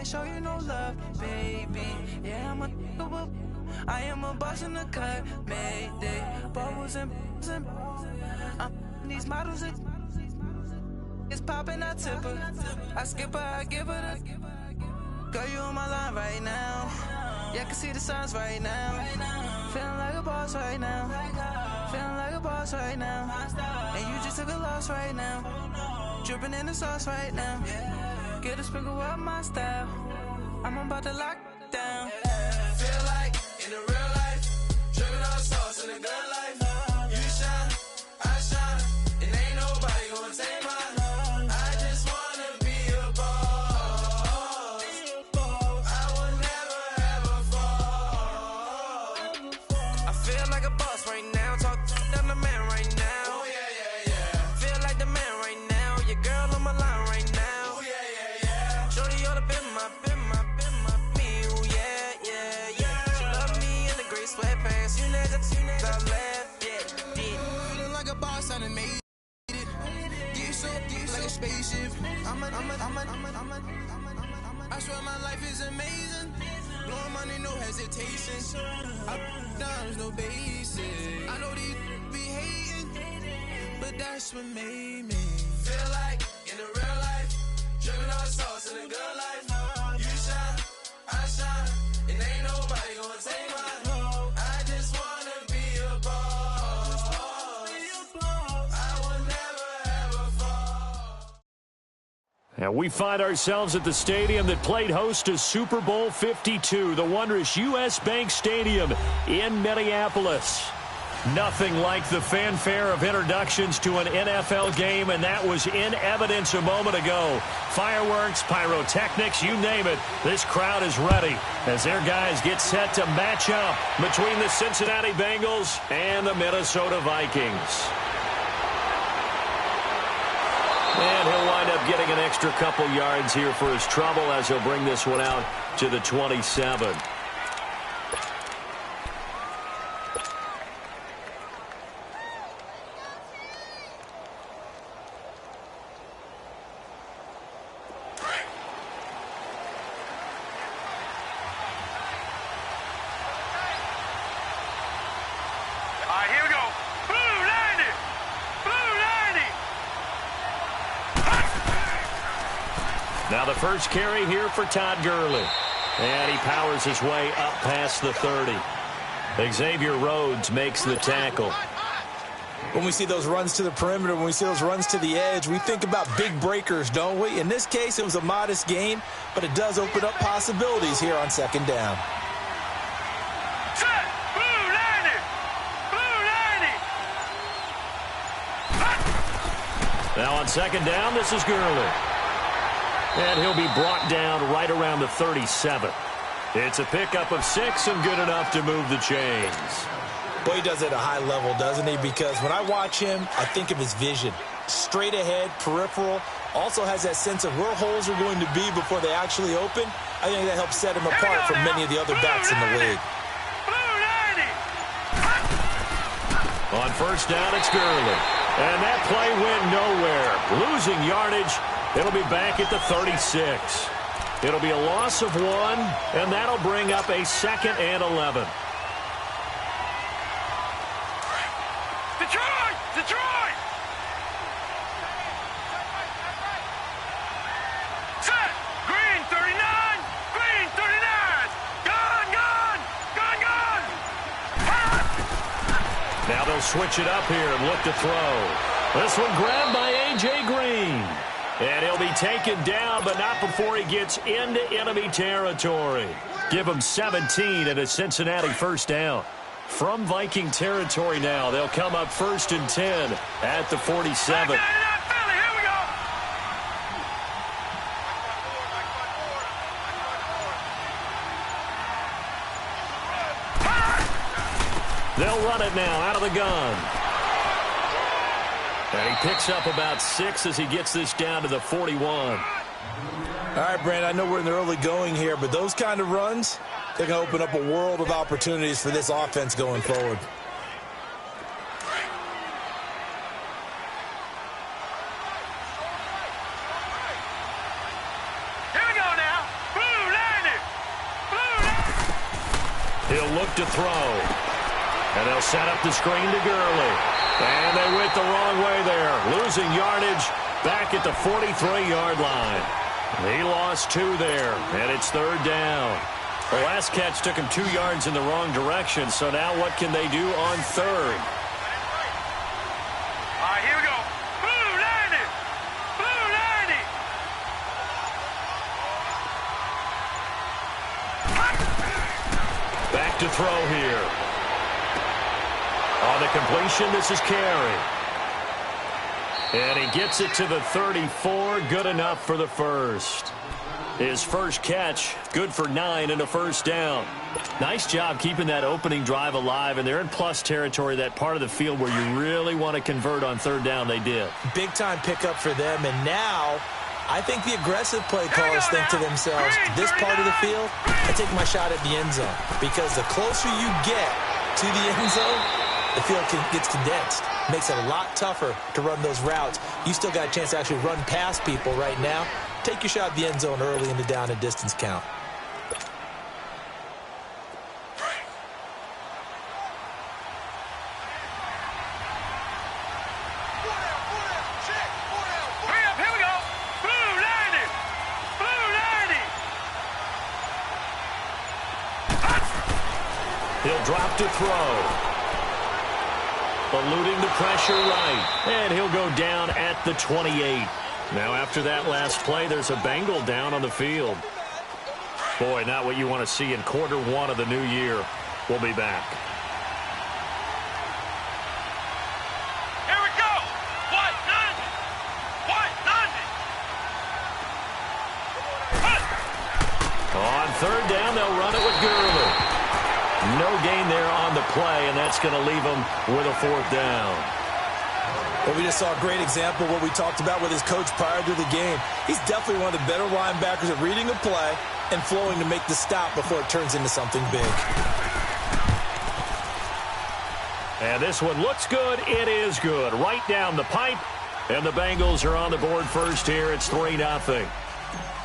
show you no love, baby. Yeah, I am a boss in the cut, mayday. Bubbles and these models it's popping, I tip her. I skip her, I give her the. Girl, you on my line right now. Yeah, I can see the signs right now. Feeling like a boss right now. Feeling like a boss right now. And you just took a loss right now. Dripping in the sauce right now. Get a sprinkle up my style. I'm about to lock down. Feel like in the real life, dripping on sauce in the good life. You shine, I shine, and ain't nobody gonna take mine. I just wanna be a boss. I will never ever fall. I feel like a boss right now. Talk down the man right now. Oh yeah, yeah, yeah. Feel like the man right now. Your girl on my line right now. Oh yeah, yeah, yeah. Shorty ought to be my me. Ooh, yeah, yeah, yeah. She love me in the gray sweatpants. You never I left, yeah. Feeling like a boss, I done made it. Get so like a spaceship. I swear my life is amazing. Blowing money, no hesitation. Up, downs, no basic. I know these be hating, but that's what made me feel like in the real life, dripping on sauce in the good life. You shine, I shine, and ain't nobody gonna take mine. I just wanna be a boss. I will never ever fall. And we find ourselves at the stadium that played host to Super Bowl 52, the wondrous U.S. Bank Stadium in Minneapolis. Nothing like the fanfare of introductions to an NFL game, and that was in evidence a moment ago. Fireworks, pyrotechnics, you name it. This crowd is ready as their guys get set to match up between the Cincinnati Bengals and the Minnesota Vikings. And he'll wind up getting an extra couple yards here for his trouble as he'll bring this one out to the 27. Now the first carry here for Todd Gurley. And he powers his way up past the 30. Xavier Rhodes makes the tackle. When we see those runs to the perimeter, when we see those runs to the edge, we think about big breakers, don't we? In this case, it was a modest gain, but it does open up possibilities here on second down. Set! Blue 90! Blue 90! Now on second down, this is Gurley. And he'll be brought down right around the 37. It's a pickup of 6 and good enough to move the chains. Boy, he does it at a high level, doesn't he? Because when I watch him, I think of his vision. Straight ahead, peripheral. Also has that sense of where holes are going to be before they actually open. I think that helps set him apart from many of the other backs in the league. On first down, it's Gurley. And that play went nowhere. Losing yardage. It'll be back at the 36. It'll be a loss of 1, and that'll bring up a 2nd and 11. Detroit! Detroit! Set! Green 39! Green 39! Gone! Gone! Gone! Gone! Now they'll switch it up here and look to throw. This one grabbed by A.J. Green. And he'll be taken down, but not before he gets into enemy territory. Give him 17 and a Cincinnati first down. From Viking territory now, they'll come up 1st and 10 at the 47. They'll run it now out of the gun. And he picks up about 6 as he gets this down to the 41. All right, Brandon, I know we're in the early going here, but those kind of runs, they're going to open up a world of opportunities for this offense going forward. Here we go now. Blue He'll look to throw. And they'll set up the screen to Gurley. And they went the wrong way there. Losing yardage back at the 43-yard line. He lost 2 there, and it's 3rd down. The last catch took him 2 yards in the wrong direction, so now what can they do on 3rd? All right, here we go. Blue 90! Blue 90! Back to throw here. On the completion, this is Carey. And he gets it to the 34. Good enough for the first. His first catch, good for 9 and a first down. Nice job keeping that opening drive alive, and they're in plus territory, that part of the field where you really want to convert on 3rd down. They did. Big-time pickup for them, and now I think the aggressive play callers think to themselves, this part of the field, I take my shot at the end zone, because the closer you get to the end zone, the field gets condensed. Makes it a lot tougher to run those routes. You still got a chance to actually run past people right now. Take your shot at the end zone early in the down and distance count. Here we go. Blue 90! Blue 90! He'll drop to throw. Eluding the pressure right. And he'll go down at the 28. Now after that last play, there's a Bengal down on the field. Boy, not what you want to see in quarter 1 of the new year. We'll be back. Here we go. White 90! White 90! On 3rd down, they'll run it with Gurley. No gain there on the play, and that's going to leave him with a 4th down. Well, we just saw a great example of what we talked about with his coach prior to the game. He's definitely one of the better linebackers at reading a play and flowing to make the stop before it turns into something big. And this one looks good. It is good. Right down the pipe, and the Bengals are on the board first here. It's 3-0.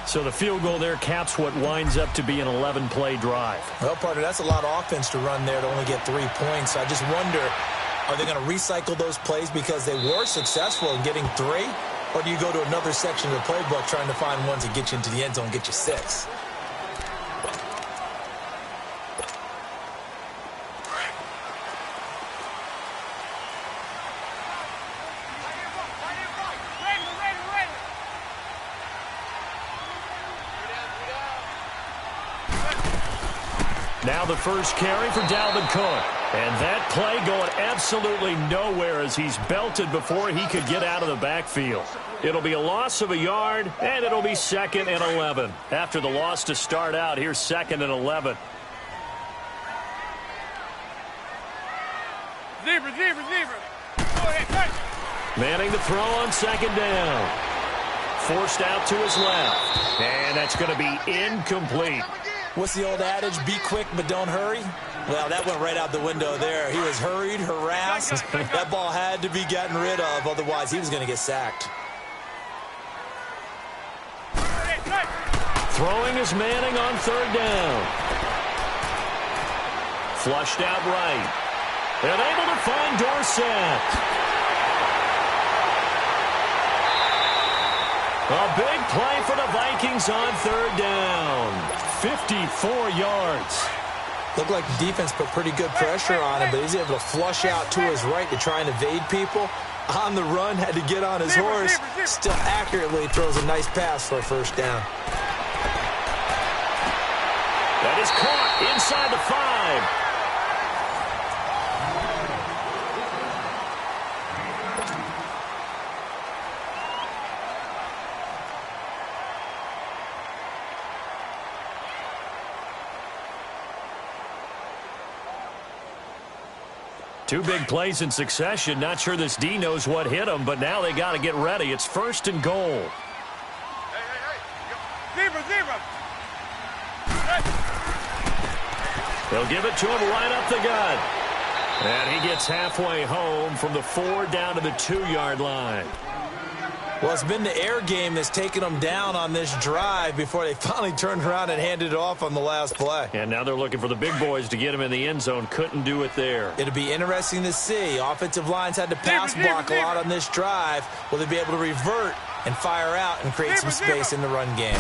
So the field goal there caps what winds up to be an 11-play drive. Well, partner, that's a lot of offense to run there to only get 3 points. I just wonder, are they going to recycle those plays because they were successful in getting 3? Or do you go to another section of the playbook trying to find ones that get you into the end zone and get you 6? Now the first carry for Dalvin Cook. And that play going absolutely nowhere as he's belted before he could get out of the backfield. It'll be a loss of a yard, and it'll be 2nd and 11. After the loss to start out, here's 2nd and 11. Zebra. Go ahead, Manning the throw on 2nd down. Forced out to his left. And that's going to be incomplete. What's the old adage? Be quick, but don't hurry. Well, that went right out the window there. He was hurried, harassed. That ball had to be gotten rid of. Otherwise, he was going to get sacked. Throwing is Manning on 3rd down. Flushed out right. And able to find Dorsett. A big play for the Vikings on 3rd down. 54 yards. Looked like the defense put pretty good pressure on him, but he's able to flush out to his right to try and evade people. On the run, had to get on his horse. Still accurately throws a nice pass for a 1st down. That is caught inside the 5. Two big plays in succession. Not sure this D knows what hit him, but now they got to get ready. It's 1st and goal. Zebra. They'll give it to him right up the gut. And he gets halfway home from the 4 down to the 2-yard line. Well, it's been the air game that's taken them down on this drive before they finally turned around and handed it off on the last play. And now they're looking for the big boys to get him in the end zone. Couldn't do it there. It'll be interesting to see. Offensive lines had to pass block a lot on this drive. Will they be able to revert and fire out and create some space in the run game?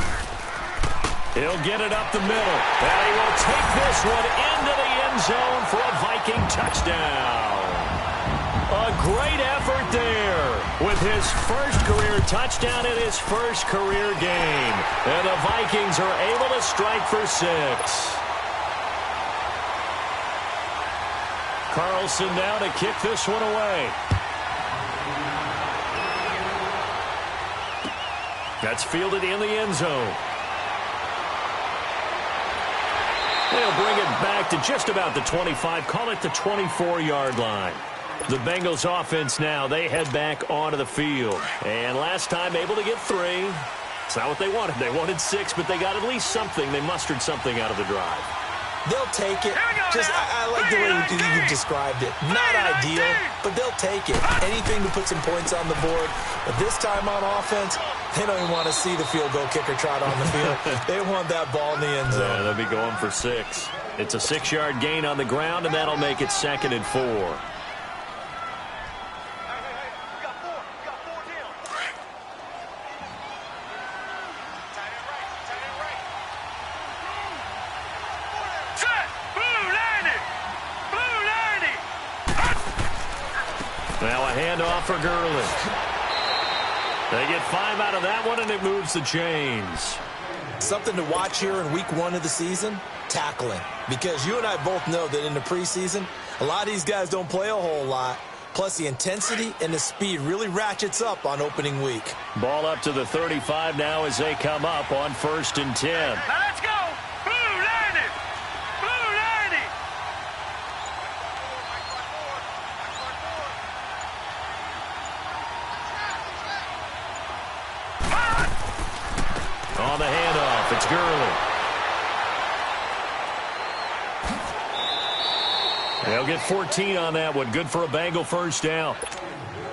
He'll get it up the middle. And he will take this one into the end zone for a Viking touchdown. A great effort there with his first career touchdown in his first career game. And the Vikings are able to strike for 6. Carlson now to kick this one away. That's fielded in the end zone. They'll bring it back to just about the 25, call it the 24-yard line. The Bengals offense now, they head back onto the field. And last time able to get 3. It's not what they wanted. They wanted 6, but they got at least something. They mustered something out of the drive. They'll take it. I like the way you described it. Not ideal, but they'll take it. Anything to put some points on the board. But this time on offense, they don't even want to see the field goal kicker trot on the field. They want that ball in the end zone. Yeah, they'll be going for 6. It's a 6-yard gain on the ground, and that'll make it 2nd and 4. Now a handoff for Gurley. They get 5 out of that one, and it moves the chains. Something to watch here in week 1 of the season, tackling. Because you and I both know that in the preseason, a lot of these guys don't play a whole lot. Plus, the intensity and the speed really ratchets up on opening week. Ball up to the 35 now as they come up on 1st and 10. Now let's go. Blue Lightning. Blue Lightning. On the handoff, it's Gurley. They'll get 14 on that one. Good for a Bengal first down.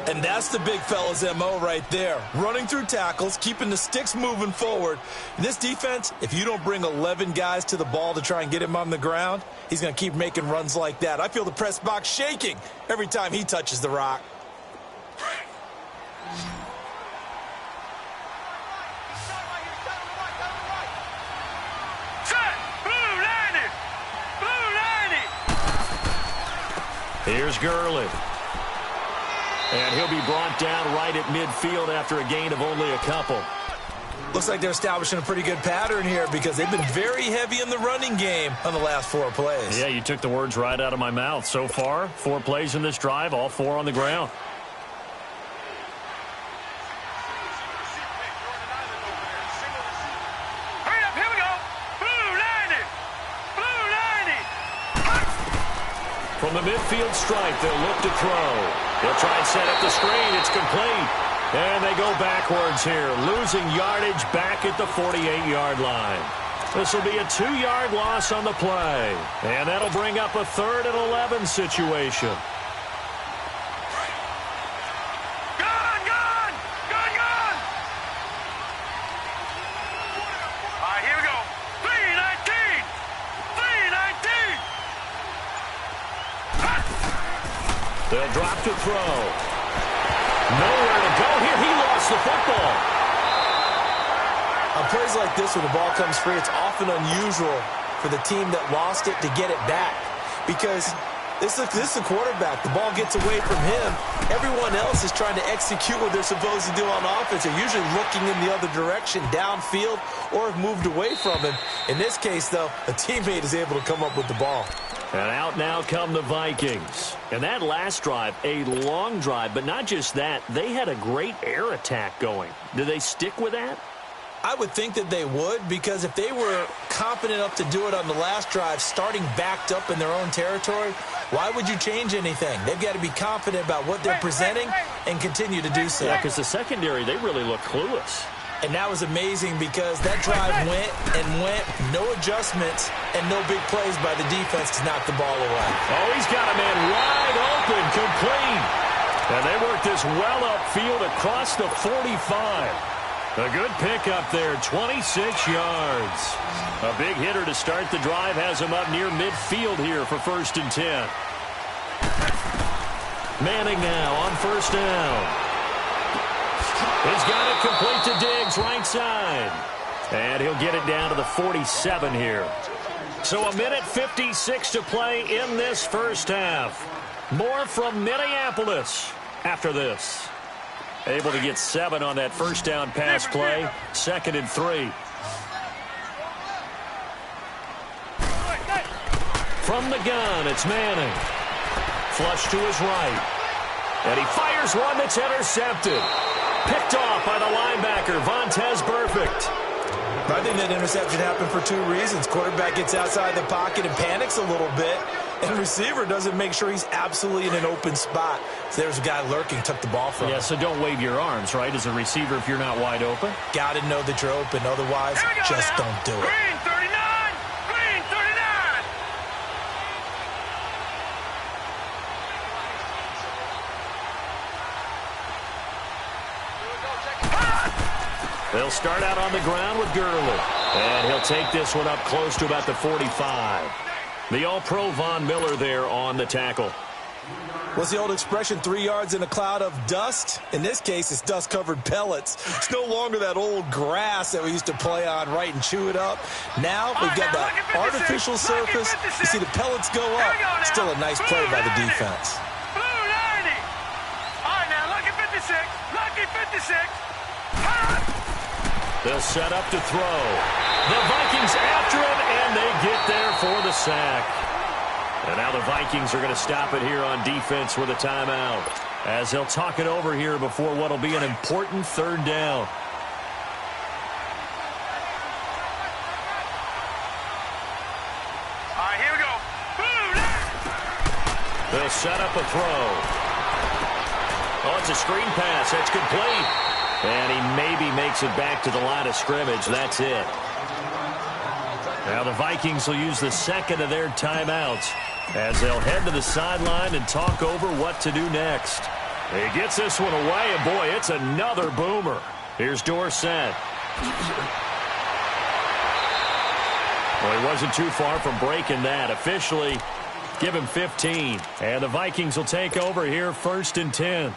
And that's the big fella's MO right there. Running through tackles, keeping the sticks moving forward. In this defense, if you don't bring 11 guys to the ball to try and get him on the ground, he's going to keep making runs like that. I feel the press box shaking every time he touches the rock. Here's Gurley. And he'll be brought down right at midfield after a gain of only a couple. Looks like they're establishing a pretty good pattern here because they've been very heavy in the running game on the last 4 plays. Yeah, you took the words right out of my mouth. So far, 4 plays in this drive, all 4 on the ground. From the midfield stripe, they'll look to throw. They'll try and set up the screen. It's complete. And they go backwards here, losing yardage back at the 48-yard line. This will be a 2-yard loss on the play. And that'll bring up a 3rd and 11 situation. They'll drop to throw. Nowhere to go here. He lost the football. On plays like this, when the ball comes free, it's often unusual for the team that lost it to get it back. Because this is the quarterback. The ball gets away from him. Everyone else is trying to execute what they're supposed to do on offense. They're usually looking in the other direction, downfield, or have moved away from him. In this case, though, a teammate is able to come up with the ball. And out now come the Vikings. And that last drive, a long drive, but not just that. They had a great air attack going. Do they stick with that? I would think that they would, because if they were confident enough to do it on the last drive, starting backed up in their own territory, why would you change anything? They've got to be confident about what they're presenting and continue to do so. Yeah, because the secondary, they really look clueless. And that was amazing because that drive went and went, no adjustments, and no big plays by the defense to knock the ball away. Oh, he's got a man wide open, complete. And they work this well upfield across the 45. A good pickup there, 26 yards. A big hitter to start the drive has him up near midfield here for 1st and 10. Manning now on 1st down. He's got it complete to Diggs, right side. And he'll get it down to the 47 here. So 1:56 to play in this first half. More from Minneapolis after this. Able to get 7 on that first down pass play. 2nd and 3. From the gun, it's Manning. Flush to his right. And he fires one that's intercepted. Picked off by the linebacker, Vontaze Burfict. I think that interception happened for 2 reasons. Quarterback gets outside the pocket and panics a little bit. And receiver doesn't make sure he's absolutely in an open spot. So there's a guy lurking, took the ball from him. Yeah, so don't wave your arms, right, as a receiver if you're not wide open. Got to know that you're open. Otherwise, just don't do it. Green 39! Green 39! They'll start out on the ground with Gurley. And he'll take this one up close to about the 45. The All-Pro Von Miller there on the tackle. What's the old expression, 3 yards in a cloud of dust? In this case, it's dust-covered pellets. It's no longer that old grass that we used to play on, right, and chew it up. Now we've got that artificial surface. You see the pellets go up. Still a nice play by the defense. Blue 90! All right, now, lucky 56. Lucky 56. They'll set up to throw. The Vikings after him, and they get there for the sack. And now the Vikings are going to stop it here on defense with a timeout, as they'll talk it over here before what will be an important 3rd down. All right, here we go. They'll set up a throw. Oh, it's a screen pass. That's complete. And he maybe makes it back to the line of scrimmage. That's it. Now the Vikings will use the 2nd of their timeouts as they'll head to the sideline and talk over what to do next. He gets this one away, and boy, it's another boomer. Here's Dorsett. Well, he wasn't too far from breaking that. Officially, give him 15. And the Vikings will take over here 1st and 10.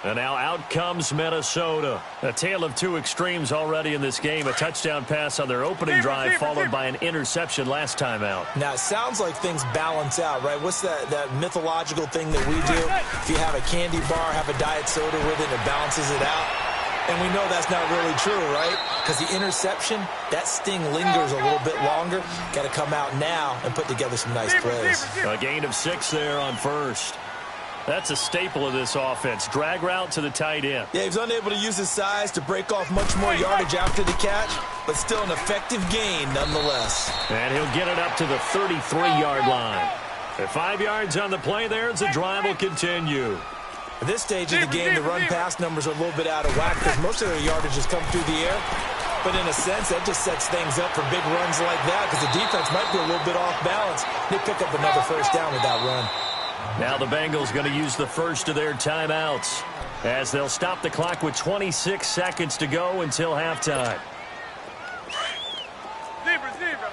And now out comes Minnesota. A tale of 2 extremes already in this game. A touchdown pass on their opening drive followed by an interception last time out. Now, it sounds like things balance out, right? What's that mythological thing that we do? If you have a candy bar, have a diet soda with it, it balances it out. And we know that's not really true, right? Because the interception, that sting lingers a little bit longer. Got to come out now and put together some nice plays. A gain of 6 there on 1st. That's a staple of this offense. Drag route to the tight end. Yeah, he was unable to use his size to break off much more yardage after the catch, but still an effective gain nonetheless. And he'll get it up to the 33-yard line. At 5 yards on the play there, as the drive will continue. At this stage of the game, the run-pass numbers are a little bit out of whack because most of their yardage has come through the air. But in a sense, that just sets things up for big runs like that because the defense might be a little bit off balance. They pick up another 1st down with that run. Now the Bengals going to use the 1st of their timeouts as they'll stop the clock with 26 seconds to go until halftime. Zebra. Zebra.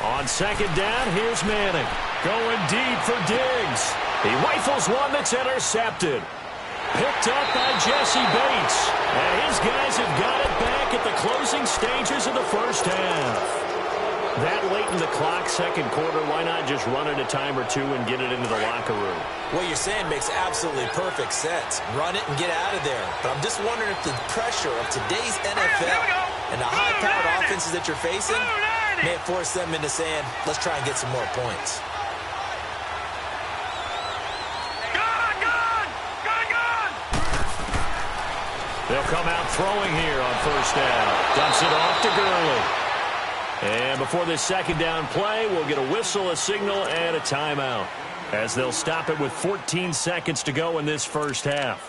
On 2nd down, here's Manning. Going deep for Diggs. He rifles one that's intercepted. Picked up by Jesse Bates. And his guys have got it back at the closing stages of the first half. That late in the clock, 2nd quarter, why not just run it a time or 2 and get it into the locker room? What you're saying makes absolutely perfect sense. Run it and get out of there. But I'm just wondering if the pressure of today's NFL and the high-powered offenses that you're facing may force them into saying, let's try and get some more points. They'll come out throwing here on 1st down. Dumps it off to Gurley. And before this 2nd down play, we'll get a whistle, a signal, and a timeout, as they'll stop it with 14 seconds to go in this first half.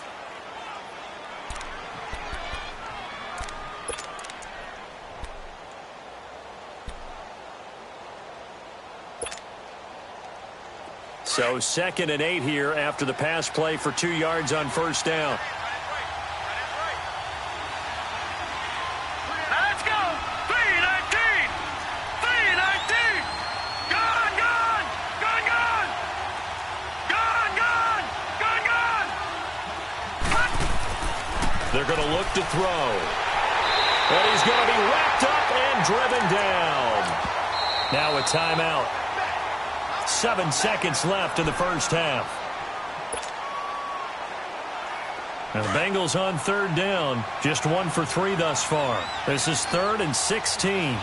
So 2nd and 8 here after the pass play for 2 yards on first down. Let's go. 3-19. 3-19. Gone, gone. Gone, gone. Gone, gone. Gone, gone. They're going to look to throw. And he's going to be wrapped up and driven down. Now a timeout. 7 seconds left in the first half. Now the Bengals on 3rd down. Just 1 for 3 thus far. This is 3rd and 16. Let's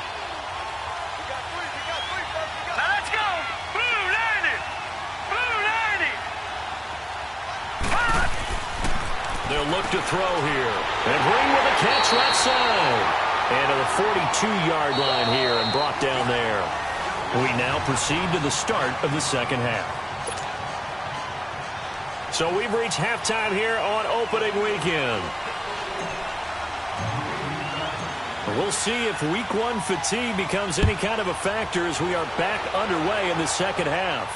go. Blue 90. Blue 90. They'll look to throw here. And Green with a catch left side. And to the 42-yard line here and brought down there. We now proceed to the start of the second half. So we've reached halftime here on opening weekend. We'll see if week 1 fatigue becomes any kind of a factor as we are back underway in the second half.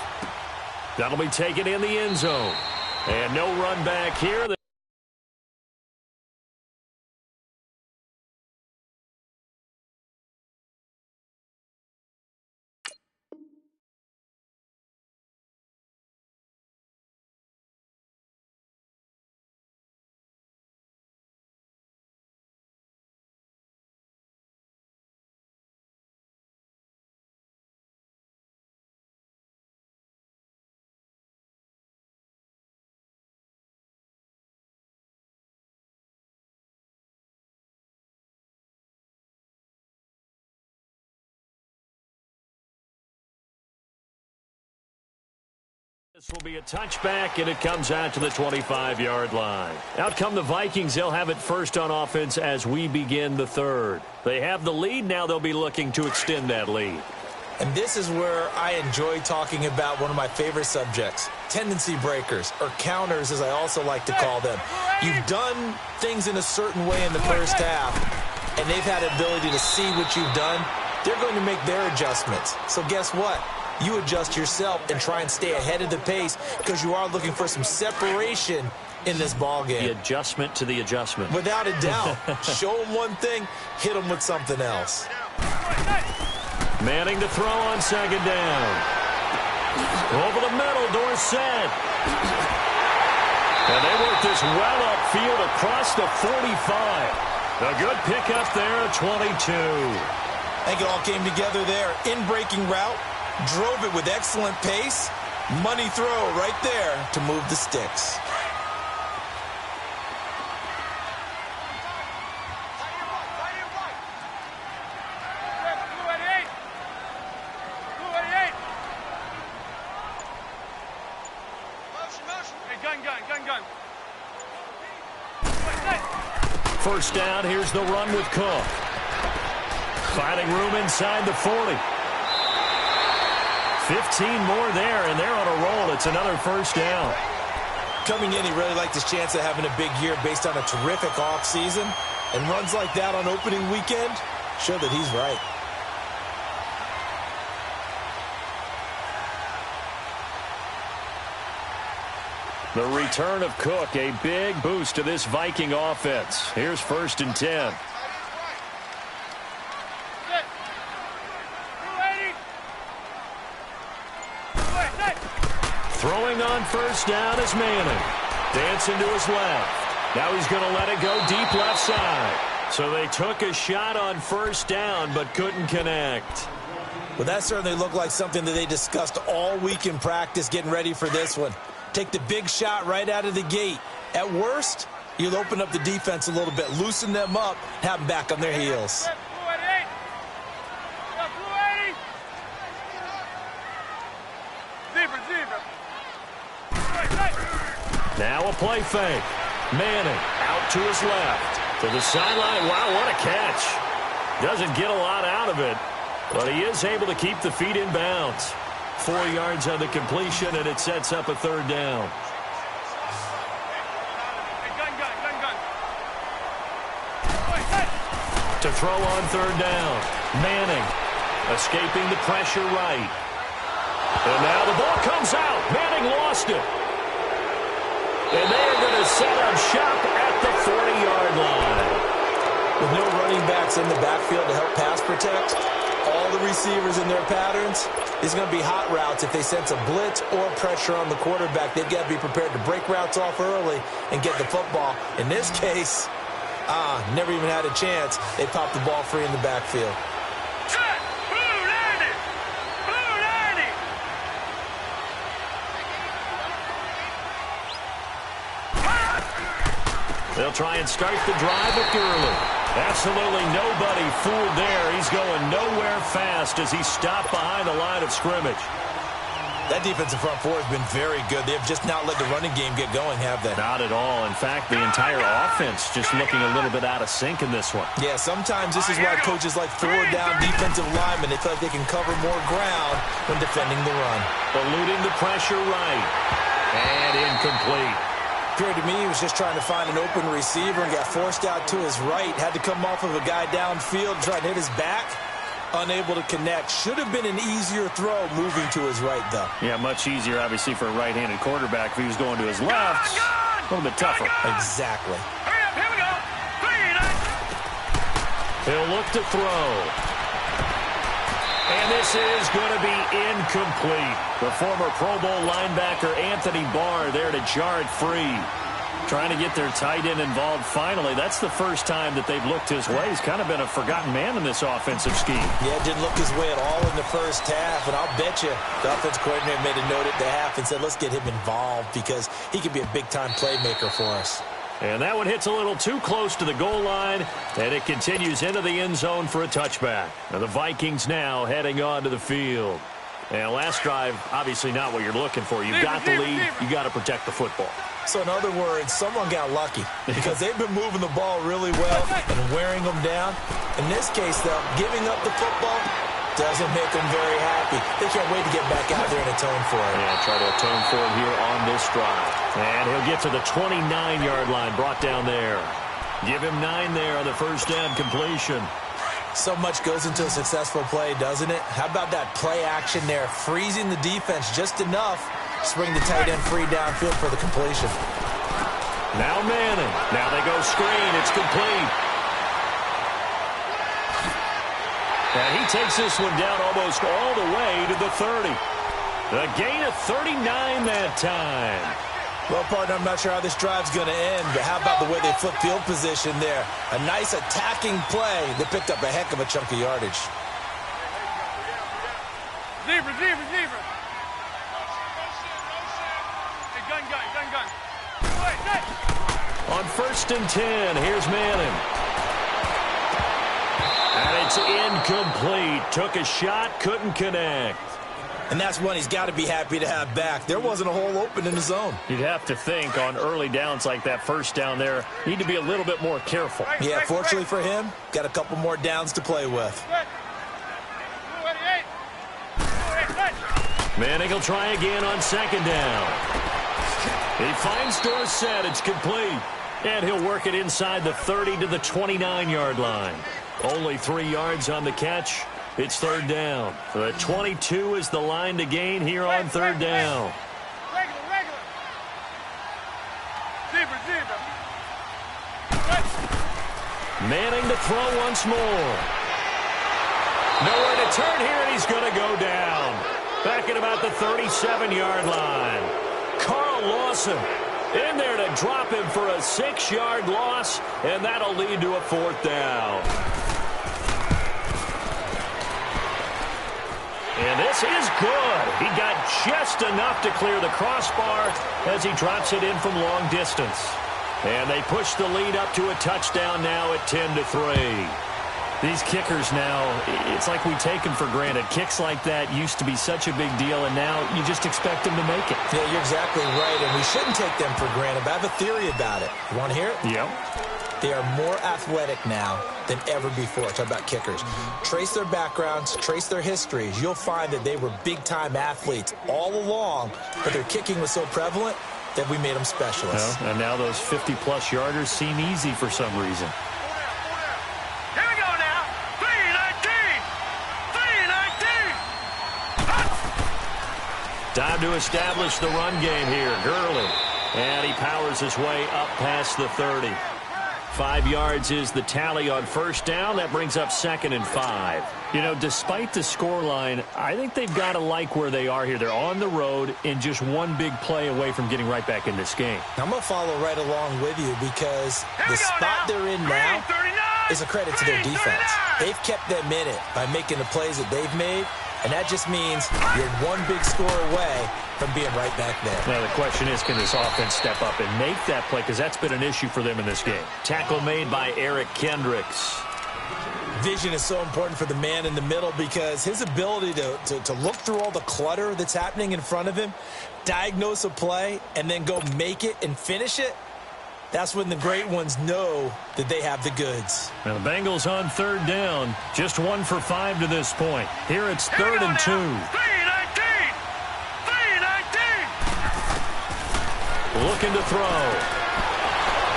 That'll be taken in the end zone. And no run back here. This will be a touchback, and it comes out to the 25-yard line. Out come the Vikings. They'll have it first on offense as we begin the third. They have the lead. Now they'll be looking to extend that lead. And this is where I enjoy talking about one of my favorite subjects, tendency breakers, or counters as I also like to call them. You've done things in a certain way in the first half, and they've had the ability to see what you've done. They're going to make their adjustments. So guess what? You adjust yourself and try and stay ahead of the pace because you are looking for some separation in this ball game. The adjustment to the adjustment. Without a doubt. Show them one thing, hit them with something else. Manning to throw on 2nd down. Over the middle, Dorsett. And they work this well upfield across the 45. A good pickup there at 22. I think it all came together there. In-breaking route. Drove it with excellent pace. Money throw right there to move the sticks. First down, here's the run with Cook. Finding room inside the 40. 15 more there, and they're on a roll. It's another first down. Coming in, he really liked his chance of having a big year based on a terrific offseason. And runs like that on opening weekend show that he's right. The return of Cook, a big boost to this Viking offense. Here's 1st and 10. Throwing on first down is Manning. Dancing to his left. Now he's going to let it go deep left side. So they took a shot on first down but couldn't connect. Well, that certainly looked like something that they discussed all week in practice getting ready for this one. Take the big shot right out of the gate. At worst, you'll open up the defense a little bit, loosen them up, have them back on their heels. Now a play fake. Manning out to his left. To the sideline. Wow, what a catch. Doesn't get a lot out of it, but he is able to keep the feet in bounds. 4 yards on the completion, and it sets up a 3rd down. To throw on 3rd down. Manning escaping the pressure right. And now the ball comes out. Manning Manning lost it. And they are going to set up shop at the 40-yard line. With no running backs in the backfield to help pass protect, all the receivers in their patterns, it's going to be hot routes. If they sense a blitz or pressure on the quarterback, they've got to be prepared to break routes off early and get the football. In this case, never even had a chance. They popped the ball free in the backfield. Set! Blue 90! Blue 90! They'll try and start the drive with Gurley. Absolutely nobody fooled there. He's going nowhere fast as he stopped behind the line of scrimmage. That defensive front four has been very good. They have just not let the running game get going, have they? Not at all. In fact, the entire offense just looking a little bit out of sync in this one. Yeah, sometimes this is why coaches like four-down defensive linemen. They feel like they can cover more ground when defending the run. Eluding the pressure right. And incomplete. Appeared to me he was just trying to find an open receiver and got forced out to his right. Had to come off of a guy downfield, try to hit his back. Unable to connect. Should have been an easier throw moving to his right, though. Yeah, much easier, obviously, for a right-handed quarterback. If he was going to his left, a little bit tougher. Exactly. Hurry up, here we go. 3 He'll look to throw. And this is going to be incomplete. The former Pro Bowl linebacker Anthony Barr there to jar it free. Trying to get their tight end involved finally. That's the first time that they've looked his way. He's kind of been a forgotten man in this offensive scheme. Yeah, didn't look his way at all in the first half. And I'll bet you the offensive coordinator made a note at the half and said, let's get him involved because he could be a big-time playmaker for us. And that one hits a little too close to the goal line, and it continues into the end zone for a touchback. Now the Vikings now heading onto the field. And last drive, obviously not what you're looking for. You've got the lead. You got to protect the football. So in other words, someone got lucky because they've been moving the ball really well and wearing them down. In this case, though, giving up the football doesn't make them very happy. They can't wait to get back out there and atone for it. Yeah, try to atone for it here on this drive. And he'll get to the 29-yard line, brought down there. Give him 9 there on the first down completion. So much goes into a successful play, doesn't it? How about that play action there, freezing the defense just enough to bring the tight end free downfield for the completion. Now Manning. Now they go screen. It's complete. And he takes this one down almost all the way to the 30. The gain of 39 that time. Well, partner, I'm not sure how this drive's going to end, but how about the way they flip field position there? A nice attacking play that picked up a heck of a chunk of yardage. Zebra. Hey, gun. Wait. On 1st and 10, here's Manning. And it's incomplete. Took a shot, couldn't connect. And that's one he's got to be happy to have back. There wasn't a hole open in the zone. You'd have to think on early downs like that first down there, need to be a little bit more careful. Yeah, fortunately for him, got a couple more downs to play with. Manning will try again on 2nd down. He finds Dorsett. It's complete. And he'll work it inside the 30 to the 29-yard line. Only 3 yards on the catch. It's 3rd down. The 22 is the line to gain here on 3rd down. Regular. Zebra. Manning to throw once more. Nowhere to turn here, and he's going to go down. Back at about the 37-yard line. Carl Lawson in there to drop him for a 6-yard loss, and that'll lead to a 4th down. And this is good. He got just enough to clear the crossbar as he drops it in from long distance. And they push the lead up to a touchdown now at 10-3. These kickers now, it's like we take them for granted. Kicks like that used to be such a big deal, and now you just expect them to make it. Yeah, you're exactly right, and we shouldn't take them for granted. But I have a theory about it. You want to hear it? Yep. They are more athletic now than ever before. Talk about kickers. Trace their backgrounds, trace their histories. You'll find that they were big-time athletes all along, but their kicking was so prevalent that we made them specialists. Well, and now those 50-plus yarders seem easy for some reason. Here we go now. 3-19. Time to establish the run game here. Gurley. And he powers his way up past the 30. 5 yards is the tally on first down. That brings up 2nd and 5. You know, despite the scoreline, I think they've got to like where they are here. They're on the road and just one big play away from getting right back in this game. I'm going to follow right along with you because the spot they're in now is a credit to their defense. They've kept them in it by making the plays that they've made, and that just means you're one big score away from being right back there. Now, the question is, can this offense step up and make that play? Because that's been an issue for them in this game. Tackle made by Eric Kendricks. Vision is so important for the man in the middle because his ability to look through all the clutter that's happening in front of him, diagnose a play, and then go make it and finish it, that's when the great ones know that they have the goods. Now the Bengals on 3rd down. Just 1 for 5 to this point. Here it's 3rd and 2. 3-19. Looking to throw.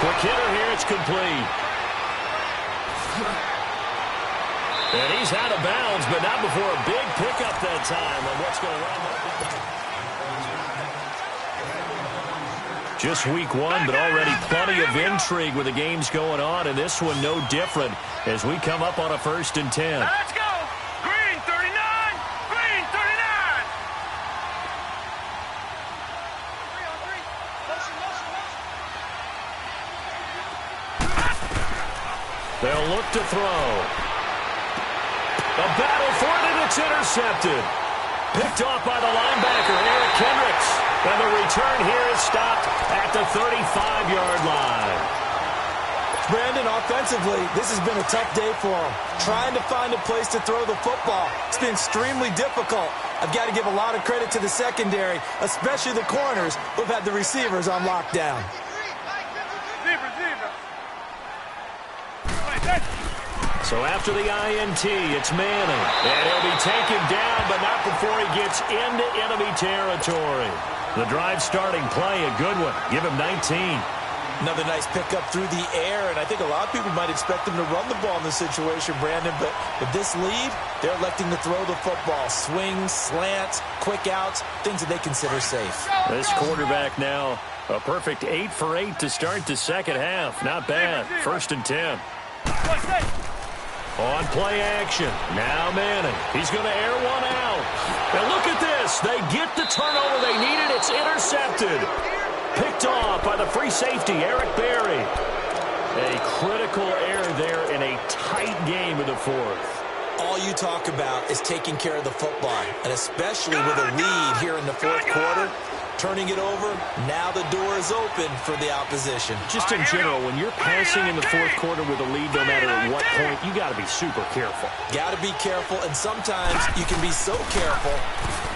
Quick hitter here. It's complete. And he's out of bounds, but not before a big pickup that time on what's going on. Just week 1, but already plenty of intrigue with the games going on, and this one no different as we come up on a 1st and 10. Now let's go. Green 39. Green 39. They'll look to throw. A battle for it, and it's intercepted. Picked off by the linebacker, Eric Kendricks. And the return here is stopped at the 35-yard line. Brandon, offensively, this has been a tough day for him. Trying to find a place to throw the football. It's been extremely difficult. I've got to give a lot of credit to the secondary, especially the corners who've had the receivers on lockdown. So after the INT, it's Manning. And he'll be taken down, but not before he gets into enemy territory. The drive starting play, a good one. Give him 19. Another nice pickup through the air, and I think a lot of people might expect them to run the ball in this situation, Brandon, but with this lead, they're electing to throw the football. Swings, slants, quick outs, things that they consider safe. This quarterback now, a perfect 8 for 8 to start the second half. Not bad. 1st and 10. On play action. Now Manning. He's going to air one out. And look at this. They get the turnover they needed. It's intercepted. Picked off by the free safety, Eric Berry. A critical error there in a tight game in the 4th. All you talk about is taking care of the football, and especially with a lead here in the 4th quarter. Turning it over, now the door is open for the opposition. Just in general, when you're passing in the 4th quarter with a lead, no matter at what point, you got to be super careful. Got to be careful, and sometimes you can be so careful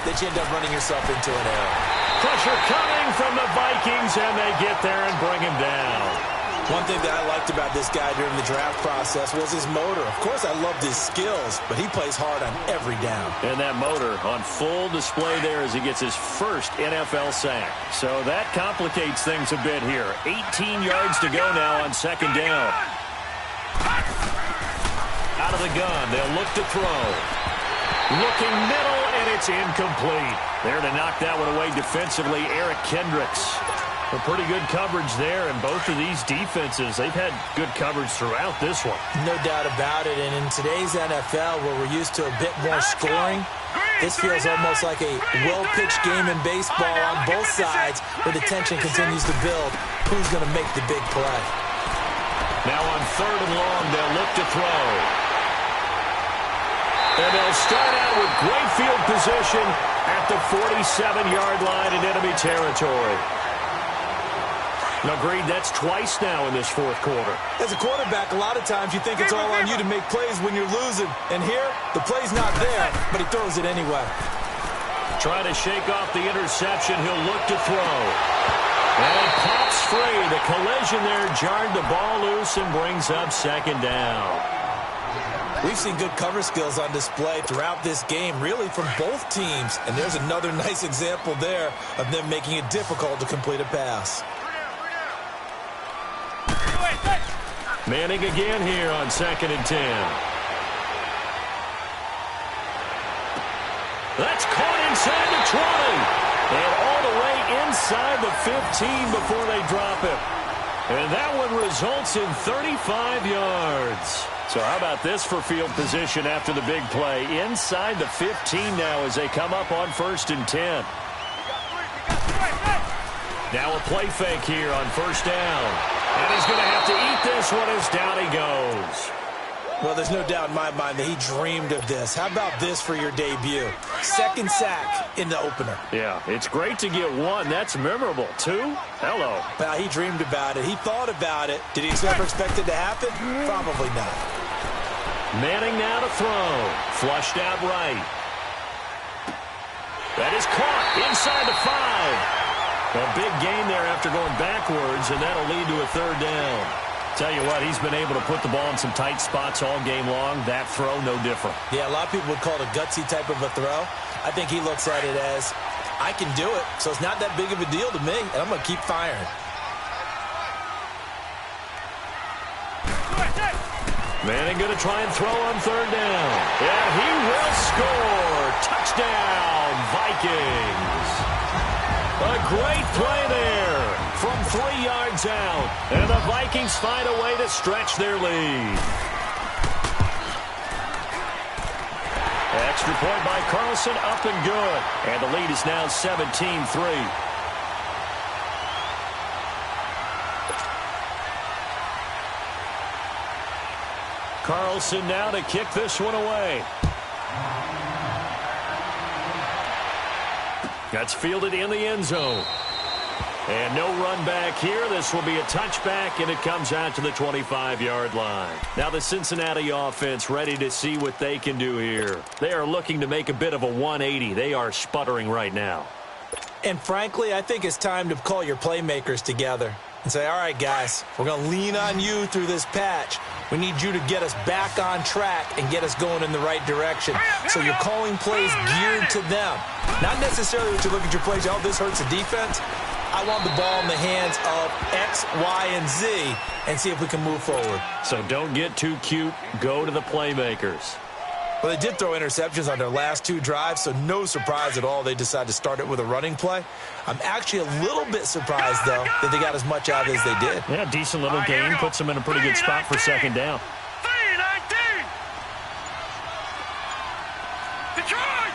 that you end up running yourself into an error. Pressure coming from the Vikings, and they get there and bring him down. One thing that I liked about this guy during the draft process was his motor. Of course, I loved his skills, but he plays hard on every down. And that motor on full display there as he gets his first NFL sack. So that complicates things a bit here. 18 yards to go now on 2nd down. Out of the gun, they'll look to throw. Looking middle, and it's incomplete. There to knock that one away defensively, Eric Kendricks. A pretty good coverage there, and both of these defenses, they've had good coverage throughout this one. No doubt about it, and in today's NFL, where we're used to a bit more scoring, this feels almost like a well-pitched game in baseball on both sides, where the tension continues to build. Who's going to make the big play? Now on 3rd and long, they'll look to throw. And they'll start out with great field position at the 47-yard line in enemy territory. Now, Green, that's twice now in this 4th quarter. As a quarterback, a lot of times you think it's all on you to make plays when you're losing. And here, the play's not there, but he throws it anyway. Trying to shake off the interception. He'll look to throw. And it pops free. The collision there jarred the ball loose and brings up 2nd down. We've seen good cover skills on display throughout this game, really from both teams. And there's another nice example there of them making it difficult to complete a pass. Manning again here on 2nd and 10. That's caught inside the 20. inside the 15 before they drop him. And that one results in 35 yards. So how about this for field position after the big play? Inside the 15 now as they come up on 1st and 10. Now a play fake here on 1st down. And he's going to have to eat this one as down he goes. Well, there's no doubt in my mind that he dreamed of this. How about this for your debut? 2nd sack in the opener. Yeah, it's great to get 1. That's memorable. 2? Hello. Well, he dreamed about it. He thought about it. Did he ever expect it to happen? Probably not. Manning now to throw. Flushed out right. That is caught inside the 5. A big gain there after going backwards, and that'll lead to a 3rd down. Tell you what, he's been able to put the ball in some tight spots all game long. That throw, no different. Yeah, a lot of people would call it a gutsy type of a throw. I think he looks at it as, I can do it, so it's not that big of a deal to me, and I'm going to keep firing. Manning going to try and throw on 3rd down. And he will score. Touchdown, Vikings. A great play there from 3 yards out. And the Vikings find a way to stretch their lead. Extra point by Carlson, up and good. And the lead is now 17-3. Carlson now to kick this one away. That's fielded in the end zone. And no run back here. This will be a touchback, and it comes out to the 25-yard line. Now the Cincinnati offense ready to see what they can do here. They are looking to make a bit of a 180. They are sputtering right now. And frankly, I think it's time to call your playmakers together and say, all right, guys, we're going to lean on you through this patch. We need you to get us back on track and get us going in the right direction. So you're calling plays geared to them. Not necessarily that you look at your plays, oh, this hurts the defense. I want the ball in the hands of X, Y, and Z and see if we can move forward. So don't get too cute. Go to the playmakers. Well, they did throw interceptions on their last 2 drives, so no surprise at all they decided to start it with a running play. I'm actually a little bit surprised, though, that they got as much out as they did. Yeah, decent little gain. Puts them in a pretty good spot for 2nd down. Detroit!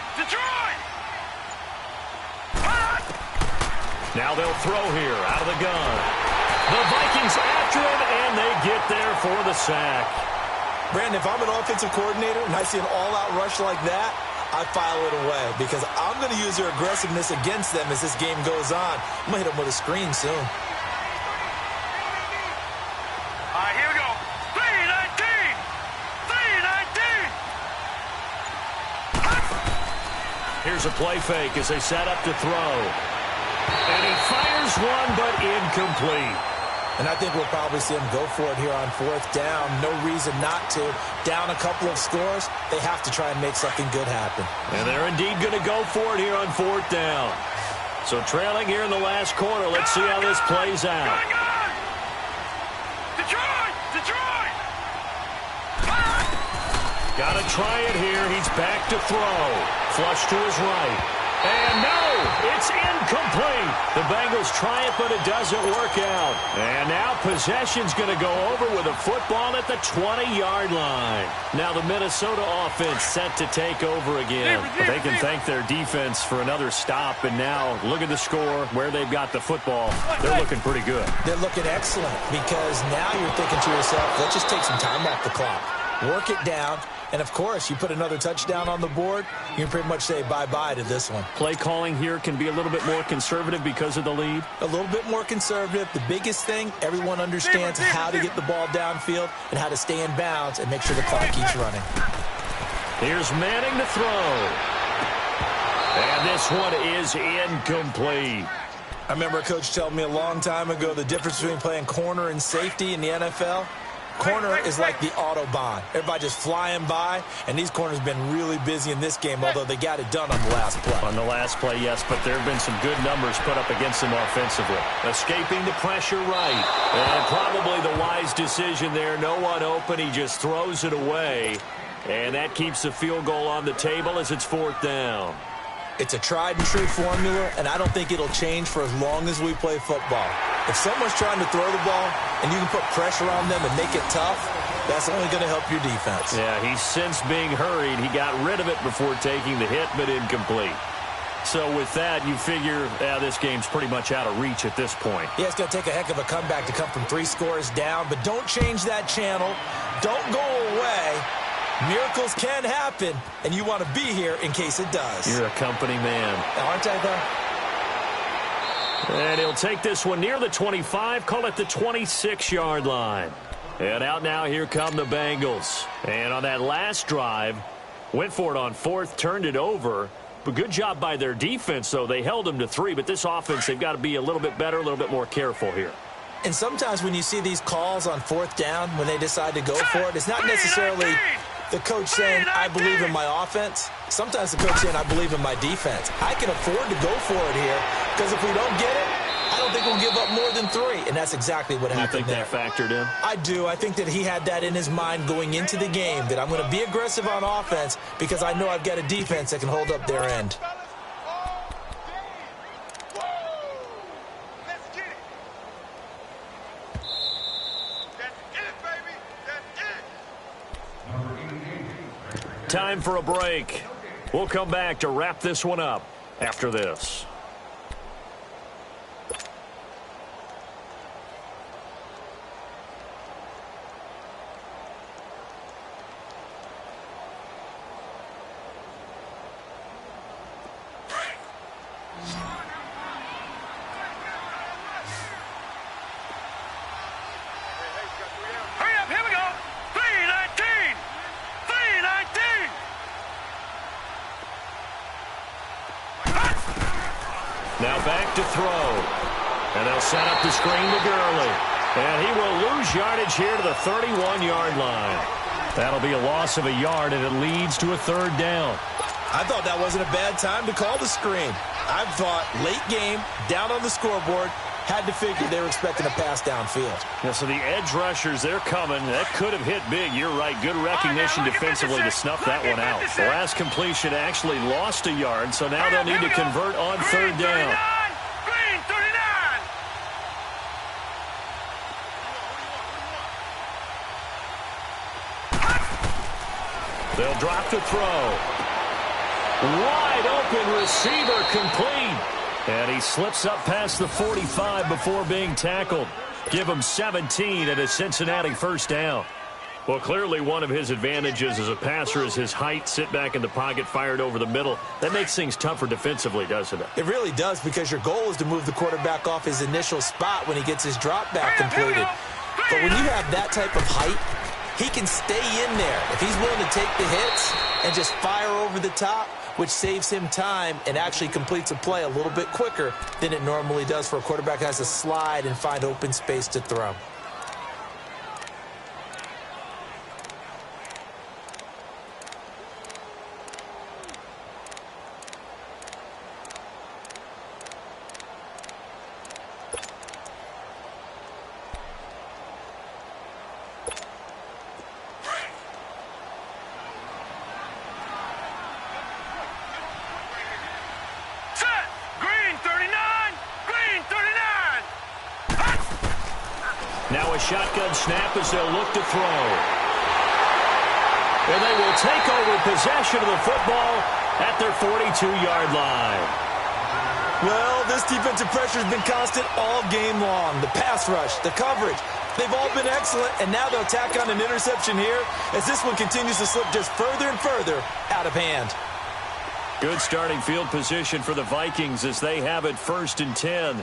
Now they'll throw here out of the gun. The Vikings after him, and they get there for the sack. Brandon, if I'm an offensive coordinator and I see an all-out rush like that, I file it away because I'm going to use their aggressiveness against them as this game goes on. I'm going to hit them with a screen soon. All right, here we go. 3-19. Here's a play fake as they set up to throw. And he fires one, but incomplete. And I think we'll probably see them go for it here on 4th down. No reason not to. Down a couple of scores, they have to try and make something good happen. And they're indeed going to go for it here on 4th down. So trailing here in the last quarter. Let's see how this plays out. Detroit! Got to try it here. He's back to throw. Flush to his right. And no, it's incomplete. The Bengals try it, but it doesn't work out. And now possession's going to go over with a football at the 20-yard line. Now the Minnesota offense set to take over again. But they can thank their defense for another stop. And now look at the score, where they've got the football. They're looking pretty good. They're looking excellent because now you're thinking to yourself, let's just take some time off the clock. Work it down. And, of course, you put another touchdown on the board, you can pretty much say bye-bye to this one. Play calling here can be a little bit more conservative because of the lead. A little bit more conservative. The biggest thing, everyone understands how to get the ball downfield and how to stay in bounds and make sure the clock keeps running. Here's Manning to throw. And this one is incomplete. I remember a coach telling me a long time ago the difference between playing corner and safety in the NFL. Corner is like the Autobahn. Everybody just flying by, and these corners have been really busy in this game, although they got it done on the last play. On the last play, yes, but there have been some good numbers put up against them offensively. Escaping the pressure right. And probably the wise decision there. No one open. He just throws it away. And that keeps the field goal on the table as it's 4th down. It's a tried-and-true formula, and I don't think it'll change for as long as we play football. If someone's trying to throw the ball and you can put pressure on them and make it tough, that's only going to help your defense. Yeah, he's since being hurried. He got rid of it before taking the hit, but incomplete. So with that, you figure this game's pretty much out of reach at this point. Yeah, it's going to take a heck of a comeback to come from 3 scores down, but don't change that channel. Don't go away. Miracles can happen, and you want to be here in case it does. You're a company man. Aren't I, though? And he'll take this one near the 25, call it the 26-yard line. And out now, here come the Bengals. And on that last drive, went for it on 4th, turned it over. But good job by their defense, though. They held them to 3, but this offense, they've got to be a little bit better, a little bit more careful here. And sometimes when you see these calls on 4th down, when they decide to go for it, it's not necessarily the coach saying, I believe in my offense. Sometimes the coach saying, I believe in my defense. I can afford to go for it here because if we don't get it, I don't think we'll give up more than 3. And that's exactly what happened there. You think that factored in? I do. I think that he had that in his mind going into the game, that I'm going to be aggressive on offense because I know I've got a defense that can hold up their end. Time for a break. We'll come back to wrap this one up after this. Now back to throw. And they'll set up the screen to Gurley. And he will lose yardage here to the 31-yard line. That'll be a loss of a yard, and it leads to a 3rd down. I thought that wasn't a bad time to call the screen. I thought late game, down on the scoreboard, had to figure they were expecting a pass downfield. Yeah, so the edge rushers, they're coming. That could have hit big. You're right. Good recognition defensively to snuff that one out. The last completion actually lost a yard, so now they'll need to convert on 3rd down. Green 39. They'll drop to throw. Wide open receiver complete. And he slips up past the 45 before being tackled. Give him 17 and a Cincinnati 1st down. Well, clearly one of his advantages as a passer is his height. Sit back in the pocket, fired over the middle. That makes things tougher defensively, doesn't it? It really does, because your goal is to move the quarterback off his initial spot when he gets his drop back completed. But when you have that type of height, he can stay in there. If he's willing to take the hits and just fire over the top, which saves him time and actually completes a play a little bit quicker than it normally does for a quarterback who has to slide and find open space to throw. Now a shotgun snap as they'll look to throw. And they will take over possession of the football at their 42-yard line. Well, this defensive pressure has been constant all game long. The pass rush, the coverage, they've all been excellent, and now they'll tack on an interception here as this one continues to slip just further and further out of hand. Good starting field position for the Vikings as they have it 1st and 10.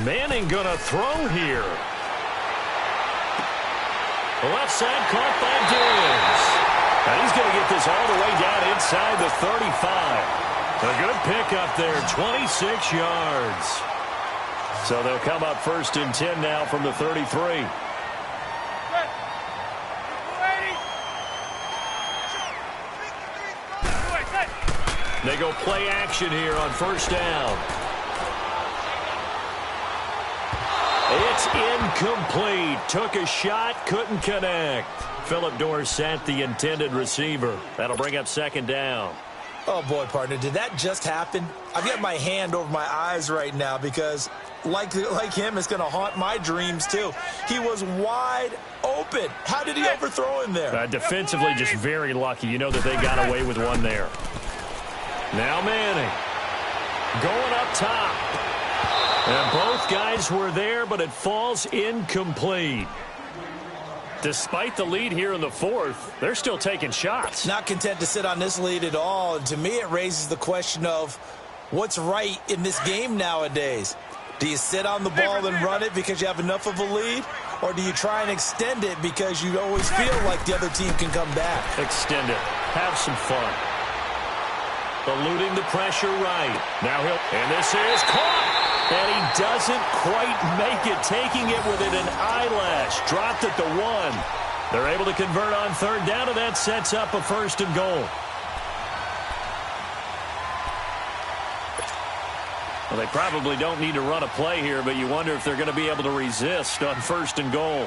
Manning gonna throw here. The left side caught by Diggs. And he's gonna get this all the way down inside the 35. A good pickup there, 26 yards. So they'll come up 1st and 10 now from the 33. They go play action here on 1st down. It's incomplete. Took a shot, couldn't connect. Phillip Dorsett, the intended receiver. That'll bring up second down. Oh, boy, partner, did that just happen? I've got my hand over my eyes right now because, like him, it's going to haunt my dreams, too. He was wide open. How did he overthrow him there? Defensively, just very lucky. You know that they got away with one there. Now Manning going up top. And both guys were there, but it falls incomplete. Despite the lead here in the fourth, they're still taking shots. Not content to sit on this lead at all. And to me, it raises the question of what's right in this game nowadays. Do you sit on the ball and run it because you have enough of a lead? Or do you try and extend it because you always feel like the other team can come back? Extend it. Have some fun. Eluding the pressure right. Now and this is caught. And he doesn't quite make it, taking it within an eyelash. Dropped at the 1. They're able to convert on third down, and that sets up a first and goal. Well, they probably don't need to run a play here, but you wonder if they're going to be able to resist on first and goal.